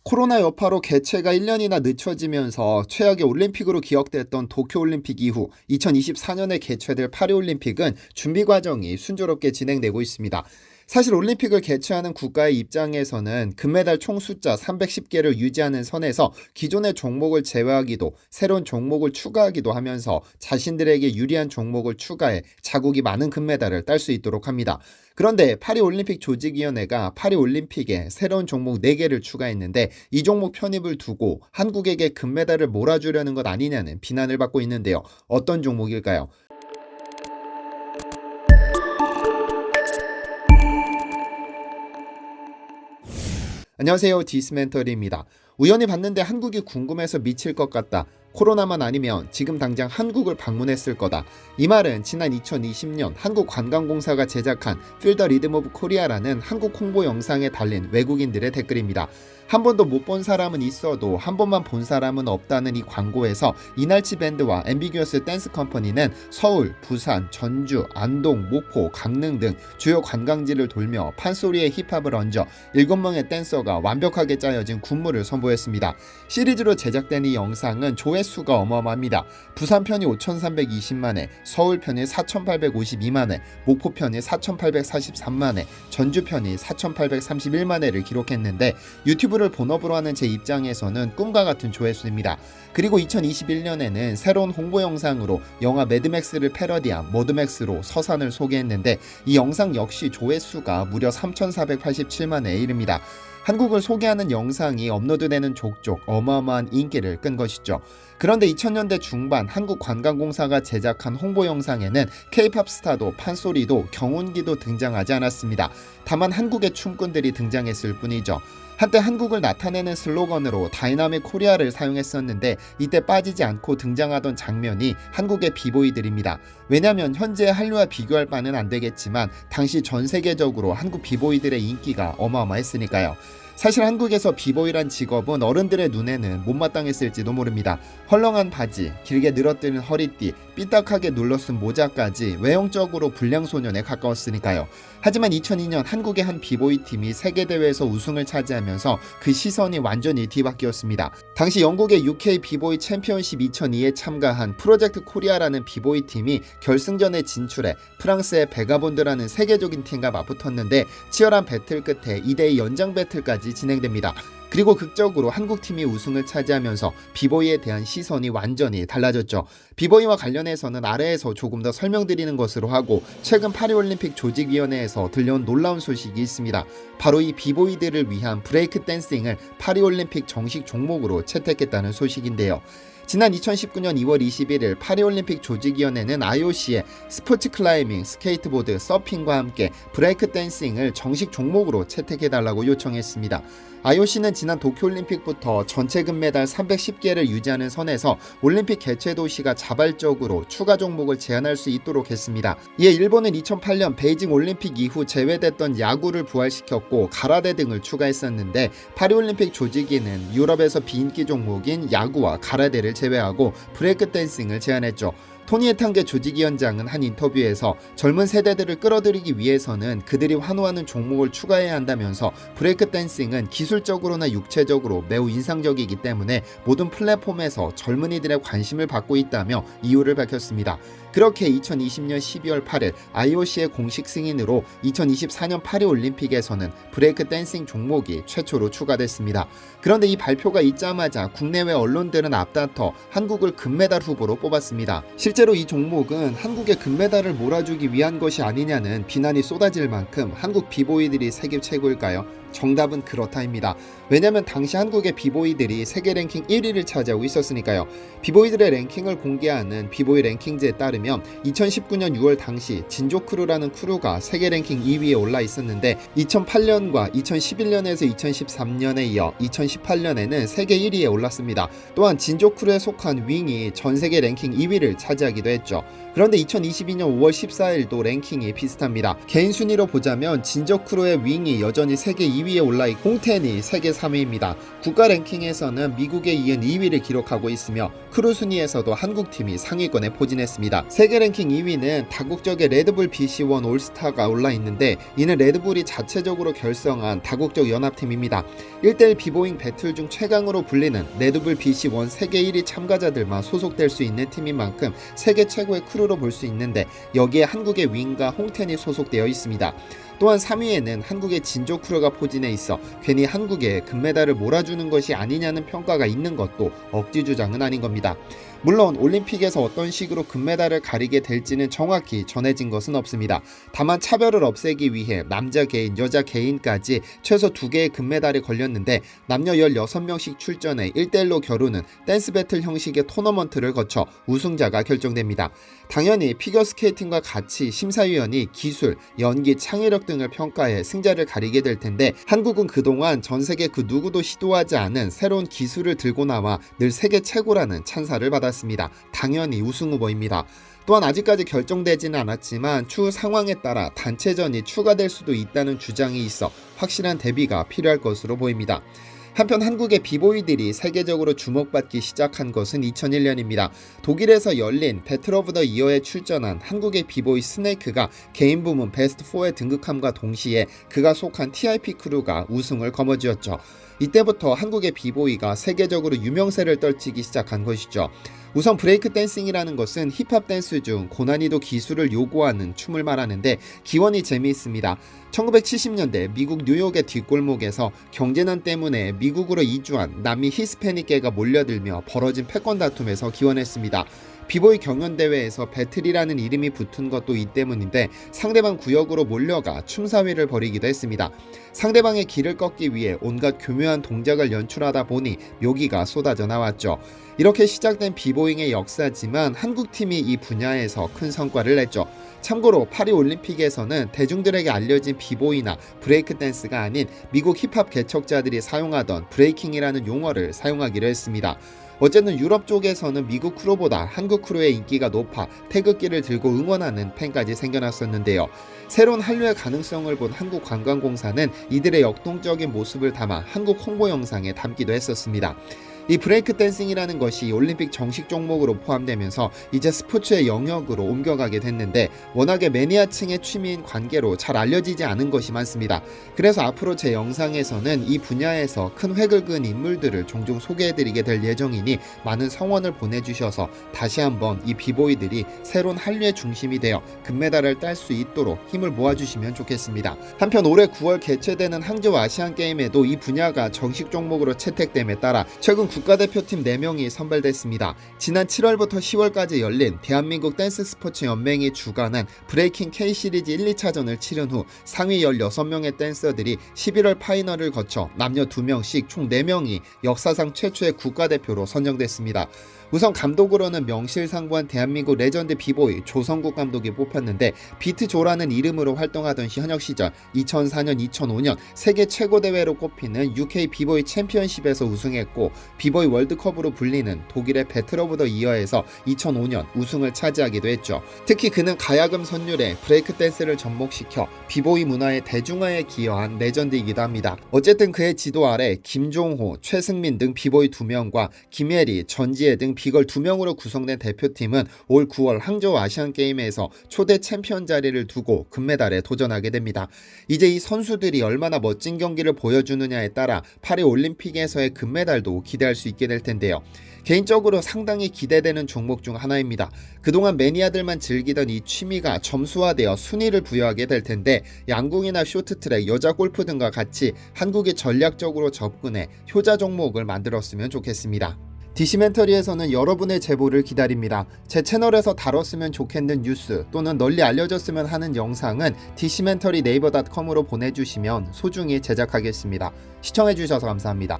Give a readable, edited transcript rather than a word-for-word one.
코로나 여파로 개최가 1년이나 늦춰지면서 최악의 올림픽으로 기억됐던 도쿄올림픽 이후 2024년에 개최될 파리올림픽은 준비 과정이 순조롭게 진행되고 있습니다. 사실 올림픽을 개최하는 국가의 입장에서는 금메달 총 숫자 310개를 유지하는 선에서 기존의 종목을 제외하기도 새로운 종목을 추가하기도 하면서 자신들에게 유리한 종목을 추가해 자국이 많은 금메달을 딸 수 있도록 합니다. 그런데 파리올림픽 조직위원회가 파리올림픽에 새로운 종목 4개를 추가했는데 이 종목 편입을 두고 한국에게 금메달을 몰아주려는 것 아니냐는 비난을 받고 있는데요. 어떤 종목일까요? 안녕하세요. 디스멘터리입니다. 우연히 봤는데 한국이 궁금해서 미칠 것 같다. 코로나만 아니면 지금 당장 한국을 방문했을 거다. 이 말은 지난 2020년 한국관광공사가 제작한 Feel the Rhythm of Korea라는 한국 홍보 영상에 달린 외국인들의 댓글입니다. 한 번도 못 본 사람은 있어도 한 번만 본 사람은 없다는 이 광고에서 이날치 밴드와 앰비규어스 댄스 컴퍼니는 서울, 부산, 전주, 안동, 목포, 강릉 등 주요 관광지를 돌며 판소리에 힙합을 얹어 7명의 댄서가 완벽하게 짜여진 군무를 선보였습니다. 시리즈로 제작된 이 영상은 조회수가 어마어마합니다. 부산 편이 5,320만회, 서울 편이 4,852만회, 목포 편이 4,843만회, 전주 편이 4,831만회를 기록했는데 유튜브를 본업으로 하는 제 입장에서는 꿈과 같은 조회수입니다. 그리고 2021년에는 새로운 홍보 영상으로 영화 매드맥스를 패러디한 머드맥스로 서산을 소개했는데 이 영상 역시 조회수가 무려 3,487만회에 이릅니다. 한국을 소개하는 영상이 업로드되는 족족 어마어마한 인기를 끈 것이죠. 그런데 2000년대 중반 한국관광공사가 제작한 홍보 영상에는 K-팝 스타도 판소리도 경운기도 등장하지 않았습니다. 다만 한국의 춤꾼들이 등장했을 뿐이죠. 한때 한국을 나타내는 슬로건으로 다이나믹 코리아를 사용했었는데 이때 빠지지 않고 등장하던 장면이 한국의 비보이들입니다. 왜냐하면 현재 한류와 비교할 바는 안 되겠지만 당시 전 세계적으로 한국 비보이들의 인기가 어마어마했으니까요. 사실 한국에서 비보이란 직업은 어른들의 눈에는 못마땅했을지도 모릅니다. 헐렁한 바지, 길게 늘어뜨는 허리띠, 삐딱하게 눌러쓴 모자까지 외형적으로 불량소년에 가까웠으니까요. 하지만 2002년 한국의 한 비보이 팀이 세계대회에서 우승을 차지하면서 그 시선이 완전히 뒤바뀌었습니다. 당시 영국의 UK 비보이 챔피언십 2002에 참가한 프로젝트 코리아라는 비보이 팀이 결승전에 진출해 프랑스의 베가본드라는 세계적인 팀과 맞붙었는데 치열한 배틀 끝에 2대2 연장 배틀까지 진행됩니다. 그리고 극적으로 한국팀이 우승을 차지하면서 비보이에 대한 시선이 완전히 달라졌죠. 비보이와 관련해서는 아래에서 조금 더 설명드리는 것으로 하고 최근 파리올림픽 조직위원회에서 들려온 놀라운 소식이 있습니다. 바로 이 비보이들을 위한 브레이크 댄싱을 파리올림픽 정식 종목으로 채택했다는 소식인데요. 지난 2019년 2월 21일 파리올림픽 조직위원회는 IOC에 스포츠 클라이밍, 스케이트보드, 서핑과 함께 브레이크 댄싱을 정식 종목으로 채택해달라고 요청했습니다. IOC는 지난 도쿄올림픽부터 전체 금메달 310개를 유지하는 선에서 올림픽 개최 도시가 자발적으로 추가 종목을 제한할 수 있도록 했습니다. 이에 일본은 2008년 베이징 올림픽 이후 제외됐던 야구를 부활시켰고 가라데 등을 추가했었는데 파리올림픽 조직위는 유럽에서 비인기 종목인 야구와 가라데를 제외하고 브레이크 댄싱을 제한했죠. 토니 에탄게 조직위원장은 한 인터뷰에서 젊은 세대들을 끌어들이기 위해서는 그들이 환호하는 종목을 추가해야 한다면서 브레이크 댄싱은 기술적으로나 육체적으로 매우 인상적이기 때문에 모든 플랫폼에서 젊은이들의 관심을 받고 있다며 이유를 밝혔습니다. 그렇게 2020년 12월 8일 IOC의 공식 승인으로 2024년 파리올림픽에서는 브레이크 댄싱 종목이 최초로 추가됐습니다. 그런데 이 발표가 있자마자 국내외 언론들은 앞다퉈 한국을 금메달 후보로 뽑았습니다. 실제로 이 종목은 한국의 금메달을 몰아주기 위한 것이 아니냐는 비난이 쏟아질 만큼 한국 비보이들이 세계 최고일까요? 정답은 그렇다입니다. 왜냐하면 당시 한국의 비보이들이 세계 랭킹 1위를 차지하고 있었으니까요. 비보이들의 랭킹을 공개하는 비보이 랭킹지에 따르면 2019년 6월 당시 진조크루라는 크루가 세계 랭킹 2위에 올라 있었는데 2008년과 2011년에서 2013년에 이어 2018년에는 세계 1위에 올랐습니다. 또한 진조크루에 속한 윙이 전 세계 랭킹 2위를 차지하기도 차지하기도 했죠. 그런데 2022년 5월 14일도 랭킹이 비슷합니다. 개인 순위로 보자면 진저크루의 윙이 여전히 세계 2위에 올라있고 홍텐이 세계 3위입니다. 국가 랭킹에서는 미국에 이은 2위를 기록하고 있으며 크루 순위에서도 한국팀이 상위권에 포진했습니다. 세계 랭킹 2위는 다국적의 레드불 BC1 올스타가 올라있는데 이는 레드불이 자체적으로 결성한 다국적 연합팀입니다. 1대1 비보잉 배틀 중 최강으로 불리는 레드불 BC1 세계 1위 참가자들만 소속될 수 있는 팀인 만큼 세계 최고의 크루로 볼 수 있는데 여기에 한국의 윙과 홍텐이 소속되어 있습니다. 또한 3위에는 한국의 진조 크루가 포진해 있어 괜히 한국에 금메달을 몰아주는 것이 아니냐는 평가가 있는 것도 억지 주장은 아닌 겁니다. 물론 올림픽에서 어떤 식으로 금메달을 가리게 될지는 정확히 전해진 것은 없습니다. 다만 차별을 없애기 위해 남자 개인, 여자 개인까지 최소 2개의 금메달이 걸렸는데 남녀 16명씩 출전해 1대1로 겨루는 댄스 배틀 형식의 토너먼트를 거쳐 우승자가 결정됩니다. 당연히 피겨스케이팅과 같이 심사위원이 기술, 연기, 창의력 등을 평가해 승자를 가리게 될 텐데 한국은 그동안 전 세계 그 누구도 시도하지 않은 새로운 기술을 들고 나와 늘 세계 최고라는 찬사를 받았습니다. 당연히 우승 후보입니다. 또한 아직까지 결정되지는 않았지만 추후 상황에 따라 단체전이 추가될 수도 있다는 주장이 있어 확실한 대비가 필요할 것으로 보입니다. 한편 한국의 비보이들이 세계적으로 주목받기 시작한 것은 2001년입니다. 독일에서 열린 배틀 오브 더 이어에 출전한 한국의 비보이 스네이크가 개인 부문 베스트 4에 등극함과 동시에 그가 속한 TIP 크루가 우승을 거머쥐었죠. 이때부터 한국의 비보이가 세계적으로 유명세를 떨치기 시작한 것이죠. 우선 브레이크 댄싱이라는 것은 힙합 댄스 중 고난이도 기술을 요구하는 춤을 말하는데 기원이 재미있습니다. 1970년대 미국 뉴욕의 뒷골목에서 경제난 때문에 미국으로 이주한 남미 히스패닉계가 몰려들며 벌어진 패권 다툼에서 기원했습니다. 비보이 경연대회에서 배틀이라는 이름이 붙은 것도 이 때문인데 상대방 구역으로 몰려가 춤사위를 벌이기도 했습니다. 상대방의 길을 꺾기 위해 온갖 교묘한 동작을 연출하다 보니 묘기가 쏟아져 나왔죠. 이렇게 시작된 비보잉의 역사지만 한국팀이 이 분야에서 큰 성과를 냈죠. 참고로 파리올림픽에서는 대중들에게 알려진 비보이나 브레이크 댄스가 아닌 미국 힙합 개척자들이 사용하던 브레이킹이라는 용어를 사용하기로 했습니다. 어쨌든 유럽 쪽에서는 미국 크루보다 한국 크루의 인기가 높아 태극기를 들고 응원하는 팬까지 생겨났었는데요. 새로운 한류의 가능성을 본 한국관광공사는 이들의 역동적인 모습을 담아 한국 홍보 영상에 담기도 했었습니다. 이 브레이크 댄싱이라는 것이 올림픽 정식 종목으로 포함되면서 이제 스포츠의 영역으로 옮겨가게 됐는데 워낙에 매니아층의 취미인 관계로 잘 알려지지 않은 것이 많습니다. 그래서 앞으로 제 영상에서는 이 분야에서 큰 획을 그은 인물들을 종종 소개해드리게 될 예정이니 많은 성원을 보내주셔서 다시 한번 이 비보이들이 새로운 한류의 중심이 되어 금메달을 딸 수 있도록 힘을 모아주시면 좋겠습니다. 한편 올해 9월 개최되는 항저우 아시안게임에도 이 분야가 정식 종목으로 채택됨에 따라 최근 국가대표팀 4명이 선발됐습니다. 지난 7월부터 10월까지 열린 대한민국 댄스 스포츠 연맹이 주관한 브레이킹 K시리즈 1, 2차전을 치른 후 상위 16명의 댄서들이 11월 파이널을 거쳐 남녀 2명씩 총 4명이 역사상 최초의 국가대표로 선정됐습니다. 우선 감독으로는 명실상부한 대한민국 레전드 비보이 조성국 감독이 뽑혔는데 비트조라는 이름으로 활동하던 시 현역 시절 2004년, 2005년 세계 최고 대회로 꼽히는 UK 비보이 챔피언십에서 우승했고 비보이 월드컵으로 불리는 독일의 배틀 오브 더 이어에서 2005년 우승을 차지하기도 했죠. 특히 그는 가야금 선율에 브레이크 댄스를 접목시켜 비보이 문화의 대중화에 기여한 레전드이기도 합니다. 어쨌든 그의 지도 아래 김종호, 최승민 등 비보이 2명과 김예리, 전지혜 등 비걸 2명으로 구성된 대표팀은 올 9월 항저우 아시안게임에서 초대 챔피언 자리를 두고 금메달에 도전하게 됩니다. 이제 이 선수들이 얼마나 멋진 경기를 보여주느냐에 따라 파리 올림픽에서의 금메달도 기대할 수 있게 될 텐데요. 개인적으로 상당히 기대되는 종목 중 하나입니다. 그동안 매니아들만 즐기던 이 취미가 점수화되어 순위를 부여하게 될 텐데 양궁이나 쇼트트랙, 여자 골프 등과 같이 한국이 전략적으로 접근해 효자 종목을 만들었으면 좋겠습니다. 디시멘터리에서는 여러분의 제보를 기다립니다. 제 채널에서 다뤘으면 좋겠는 뉴스 또는 널리 알려졌으면 하는 영상은 디시멘터리 네이버.com으로 보내주시면 소중히 제작하겠습니다. 시청해주셔서 감사합니다.